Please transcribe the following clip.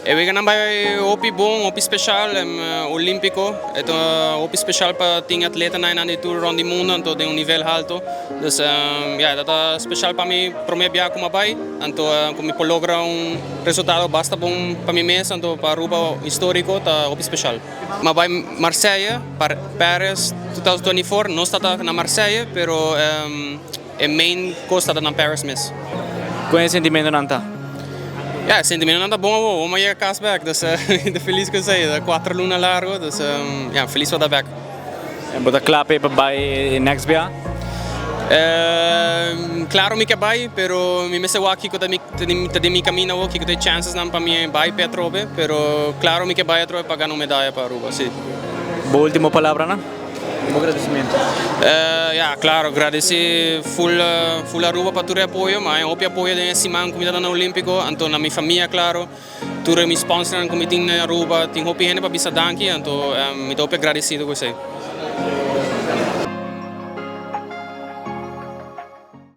Weganan vai opi bom, opi special, Olimpico. Het opi special para ting atleta na aan die tour rond die mundo, então tem nível alto. Dus ja, dat is special para mim, prome bia como vai, então como me logra resultado basta bom para mim mesmo, então para Ruba histórico tá opi special. Mas vai Marseille, para Paris 2024, não está na Marseille, pero main costa está na Paris mesmo. Qual é o sentimento nanta? Ja, het sentiment is bom, maar je kaas back. Dus de feliz que sei, 4 luna largo, dus ja, feliz wat back. En bota klape para bij next jaar? Claro mi que vai, pero mi mese wa kiko de mi camino wo kiko de chances nan pa mi vai petrobe, pero claro mi que vai trobe para ganar medalla para Aruba, sí. Última palavra, ¿no? Un agradecimiento. Ja, claro, agradecer full Aruba para tu apoio, mas eu apoio de Simão Comida na Olimpico, então na minha família, claro, tu me sponsor na Comida na Aruba, tenho hopi gente para bisa danki, então me dou agradecido com você.